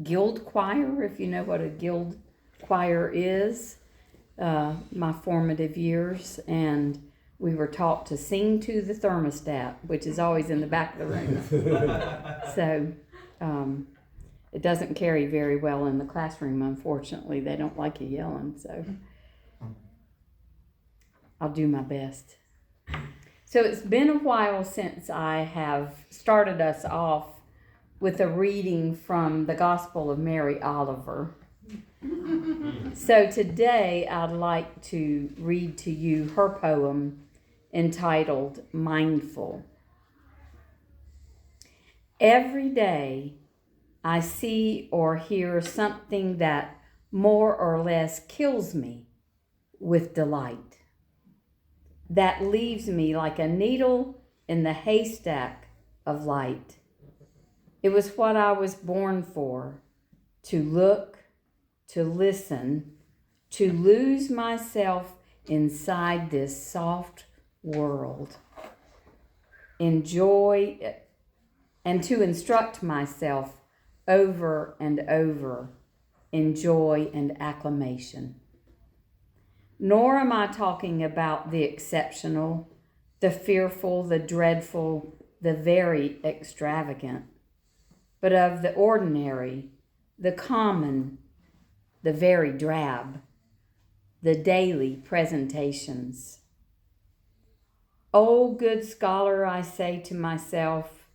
guild choir, if you know what a guild choir is, my formative years, and we were taught to sing to the thermostat, which is always in the back of the room. So it doesn't carry very well in the classroom, unfortunately. They don't like you yelling, so I'll do my best. So it's been a while since I have started us off with a reading from the Gospel of Mary Oliver. So today I'd like to read to you her poem entitled Mindful. Every day I see or hear something that more or less kills me with delight, that leaves me like a needle in the haystack of light. It was what I was born for, to look, to listen, to lose myself inside this soft world, enjoy, and to instruct myself over and over in joy and acclamation. Nor am I talking about the exceptional, the fearful, the dreadful, the very extravagant, but of the ordinary, the common, the very drab, the daily presentations. Oh, good scholar, I say to myself,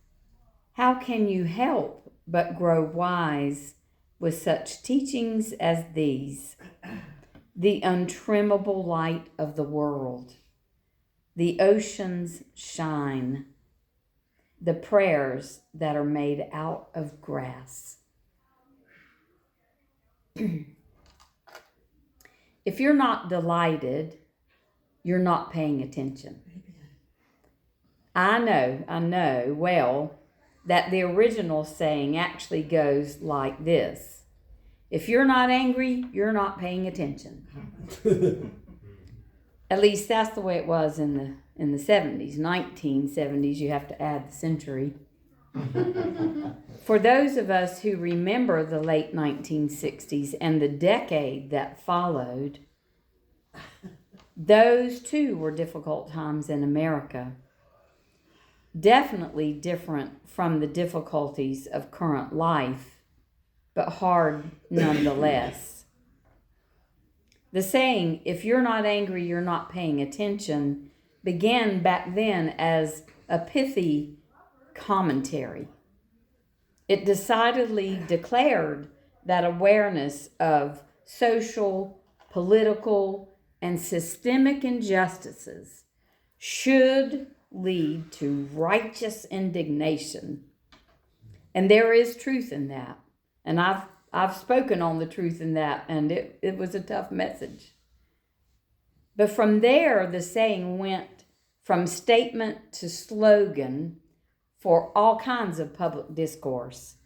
how can you help but grow wise with such teachings as these? The untrimmable light of the world, the ocean's shine, the prayers that are made out of grass. If you're not delighted, you're not paying attention. I know well that the original saying actually goes like this. If you're not angry, you're not paying attention. At least that's the way it was in the 70s, 1970s, you have to add the century. For those of us who remember the late 1960s and the decade that followed, those too were difficult times in America. Definitely different from the difficulties of current life, but hard nonetheless. The saying, if you're not angry, you're not paying attention, began back then as a pithy commentary. It decidedly declared that awareness of social, political, and systemic injustices should lead to righteous indignation. And there is truth in that. And I've spoken on the truth in that, and it was a tough message. But from there, the saying went from statement to slogan for all kinds of public discourse.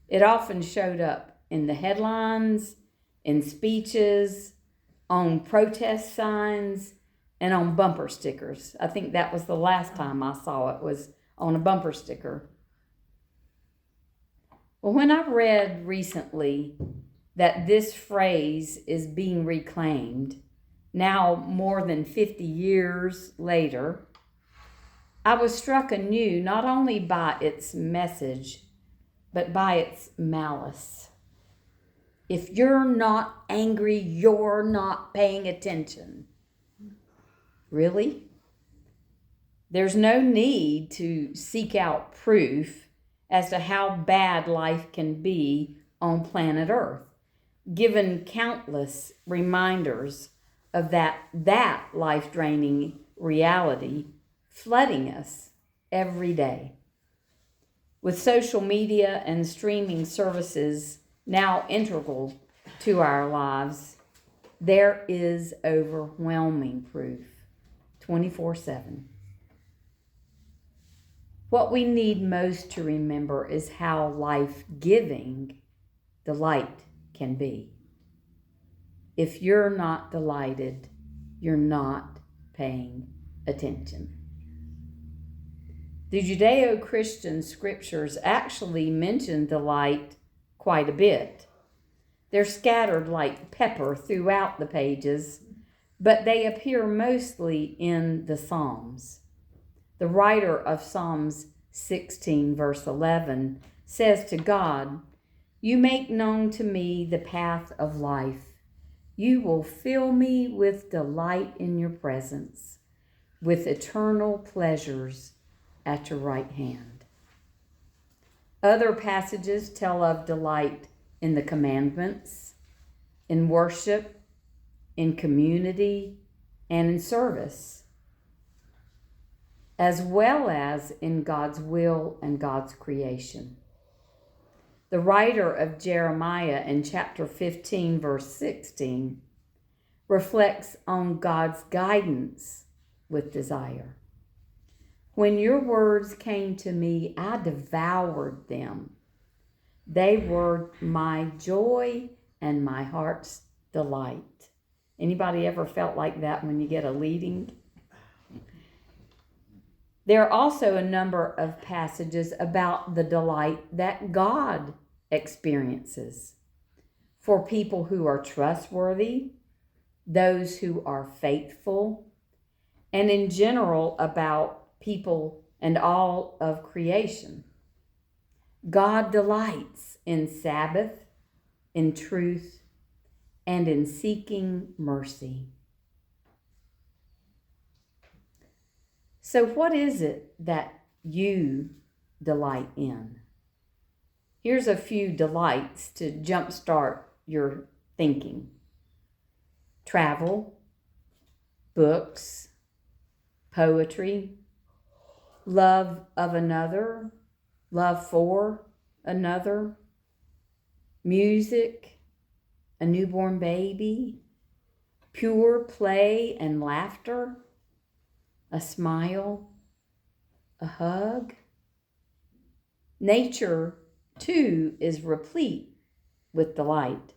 It often showed up in the headlines, in speeches, on protest signs, and on bumper stickers. I think that was the last time I saw it, was on a bumper sticker. Well, when I read recently that this phrase is being reclaimed, now more than 50 years later, I was struck anew not only by its message, but by its malice. If you're not angry, you're not paying attention. Really? There's no need to seek out proof as to how bad life can be on planet Earth, given countless reminders of that life-draining reality flooding us every day. With social media and streaming services now integral to our lives, there is overwhelming proof, 24/7. What we need most to remember is how life-giving delight can be. If you're not delighted, you're not paying attention. The Judeo-Christian scriptures actually mention delight quite a bit. They're scattered like pepper throughout the pages, but they appear mostly in the Psalms. The writer of Psalms 16, verse 11, says to God, "You make known to me the path of life. You will fill me with delight in your presence, with eternal pleasures at your right hand." Other passages tell of delight in the commandments, in worship, in community, and in service, as well as in God's will and God's creation. The writer of Jeremiah in chapter 15, verse 16, reflects on God's guidance with desire. "When your words came to me, I devoured them. They were my joy and my heart's delight." Anybody ever felt like that when you get a leading? There are also a number of passages about the delight that God experiences for people who are trustworthy, those who are faithful, and in general about people and all of creation. God delights in Sabbath, in truth, and in seeking mercy. So what is it that you delight in? Here's a few delights to jumpstart your thinking. Travel, books, poetry, love of another, love for another, music, a newborn baby, pure play and laughter, a smile, a hug. Nature, too, is replete with delight.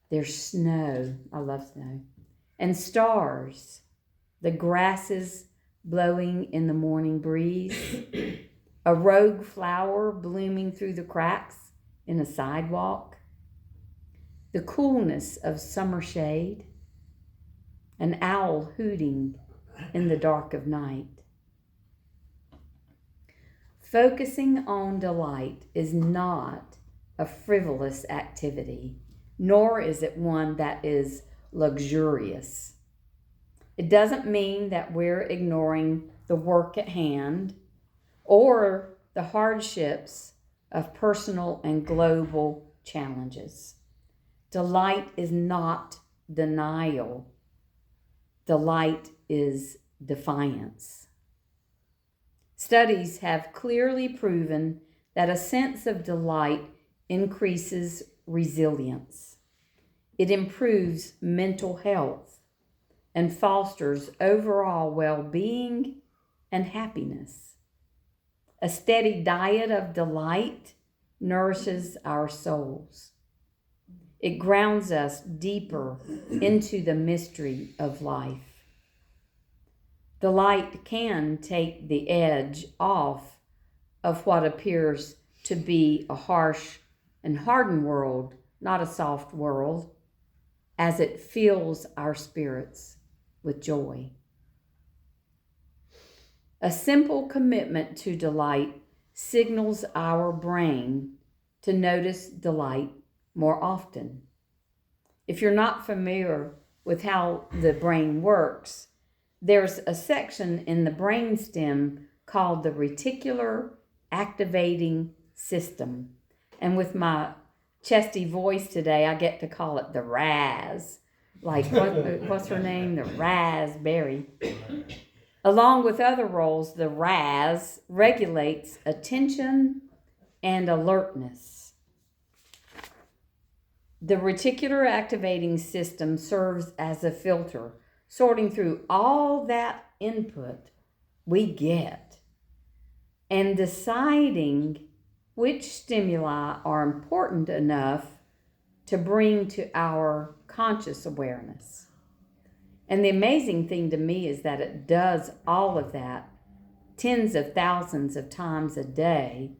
There's snow, I love snow, and stars, the grasses blowing in the morning breeze, a rogue flower blooming through the cracks in a sidewalk, the coolness of summer shade, an owl hooting in the dark of night. Focusing on delight is not a frivolous activity, nor is it one that is luxurious. It doesn't mean that we're ignoring the work at hand or the hardships of personal and global challenges. Delight is not denial. Delight is defiance. Studies have clearly proven that a sense of delight increases resilience. It improves mental health and fosters overall well-being and happiness. A steady diet of delight nourishes our souls. It grounds us deeper into the mystery of life. Delight can take the edge off of what appears to be a harsh and hardened world, not a soft world, as it fills our spirits with joy. A simple commitment to delight signals our brain to notice delight more often. If you're not familiar with how the brain works, there's a section in the brainstem called the reticular activating system. And with my chesty voice today, I get to call it the RAS. Like, what's her name? The raspberry. Along with other roles, the RAS regulates attention and alertness. The reticular activating system serves as a filter, sorting through all that input we get and deciding which stimuli are important enough to bring to our conscious awareness. And the amazing thing to me is that it does all of that tens of thousands of times a day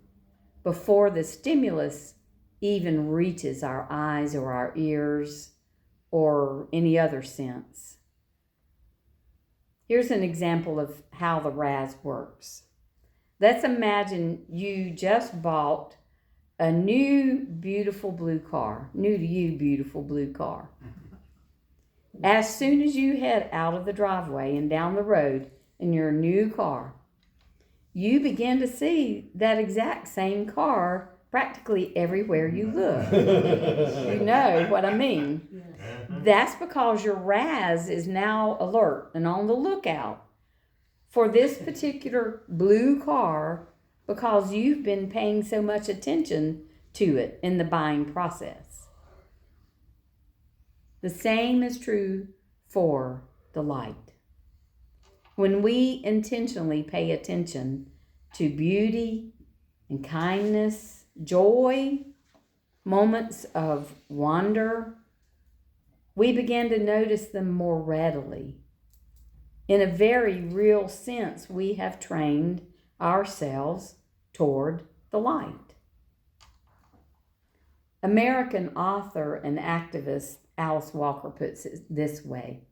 before the stimulus even reaches our eyes or our ears or any other sense. Here's an example of how the razz works. Let's imagine you just bought a new beautiful blue car, new to you beautiful blue car. As soon as you head out of the driveway and down the road in your new car, you begin to see that exact same car practically everywhere you look. You know what I mean. Yes. That's because your razz is now alert and on the lookout for this particular blue car because you've been paying so much attention to it in the buying process. The same is true for the light. When we intentionally pay attention to beauty and kindness, joy, moments of wonder, we begin to notice them more readily. In a very real sense, we have trained ourselves toward the light. American author and activist Alice Walker puts it this way: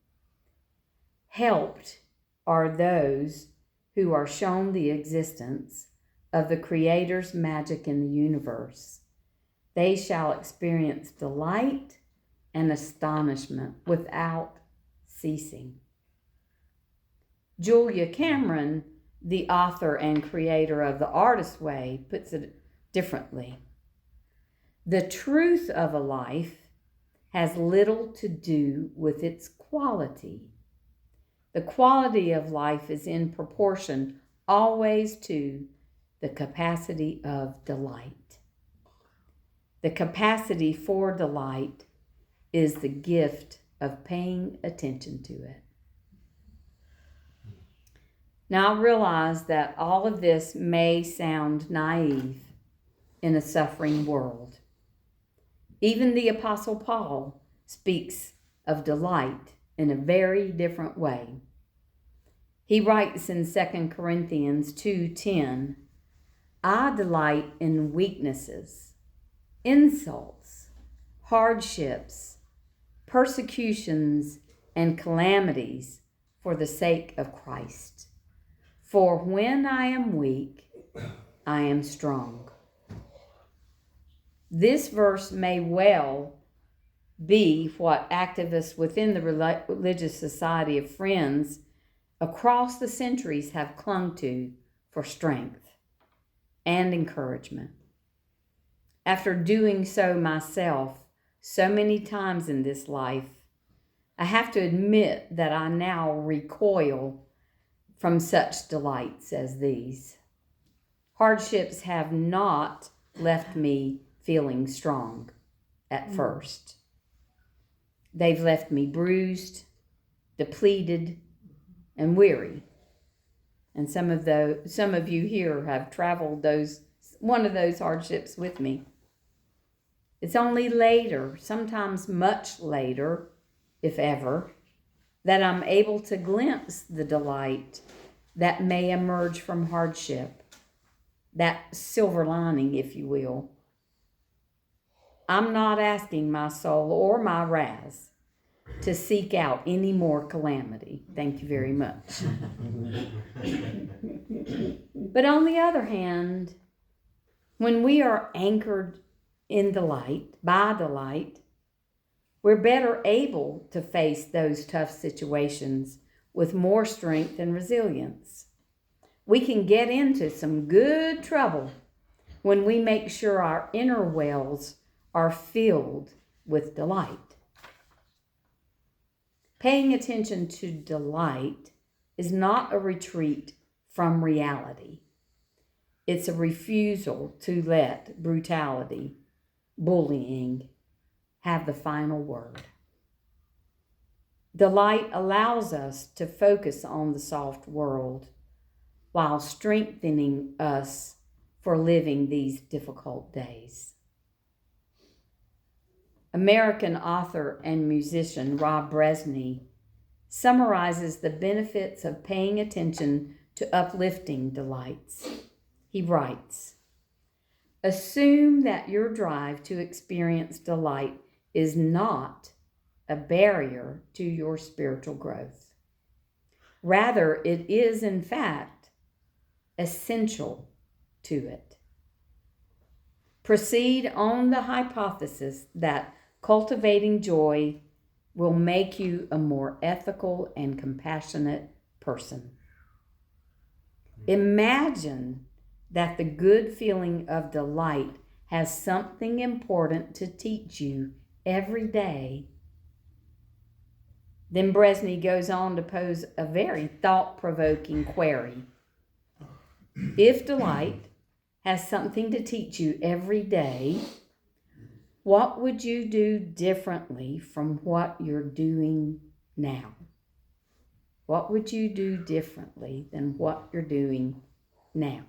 helped are those who are shown the existence of the Creator's magic in the universe. They shall experience delight and astonishment without ceasing. Julia Cameron, the author and creator of The Artist's Way, puts it differently. The truth of a life has little to do with its quality. The quality of life is in proportion always to the capacity of delight. The capacity for delight is the gift of paying attention to it. Now I realize that all of this may sound naive in a suffering world. Even the Apostle Paul speaks of delight in a very different way. He writes in 2 Corinthians 2:10, I delight in weaknesses, insults, hardships, persecutions, and calamities for the sake of Christ. For when I am weak, I am strong. This verse may well be what activists within the Religious Society of Friends across the centuries have clung to for strength and encouragement. After doing so myself so many times in this life, I have to admit that I now recoil from such delights as these. Hardships have not left me feeling strong at first. They've left me bruised, depleted, and weary. And some of you here have traveled one of those hardships with me. It's only later, sometimes much later, if ever, that I'm able to glimpse the delight that may emerge from hardship, that silver lining, if you will. I'm not asking my soul or my razz to seek out any more calamity. Thank you very much. But on the other hand, when we are anchored in delight, by delight, we're better able to face those tough situations with more strength and resilience. We can get into some good trouble when we make sure our inner wells are filled with delight. Paying attention to delight is not a retreat from reality. It's a refusal to let brutality, bullying, have the final word. Delight allows us to focus on the soft world while strengthening us for living these difficult days. American author and musician Rob Bresney summarizes the benefits of paying attention to uplifting delights. He writes, Assume that your drive to experience delight is not a barrier to your spiritual growth. Rather, it is, in fact, essential to it. Proceed on the hypothesis that cultivating joy will make you a more ethical and compassionate person. Imagine that the good feeling of delight has something important to teach you every day. Then Bresney goes on to pose a very thought-provoking query. If delight has something to teach you every day, what would you do differently from what you're doing now? What would you do differently than what you're doing now?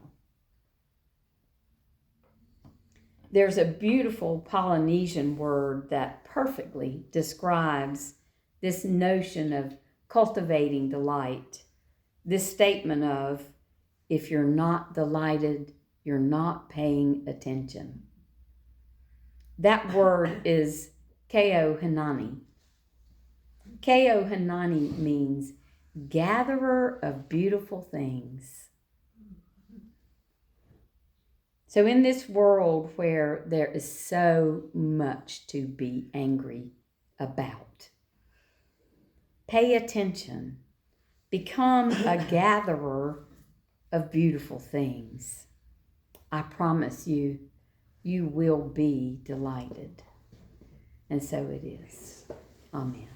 There's a beautiful Polynesian word that perfectly describes this notion of cultivating delight. This statement of, if you're not delighted, you're not paying attention. That word is Keo Hanani. Keo Hanani means gatherer of beautiful things. So in this world where there is so much to be angry about, pay attention. Become a gatherer of beautiful things. I promise you, you will be delighted. And so it is. Amen.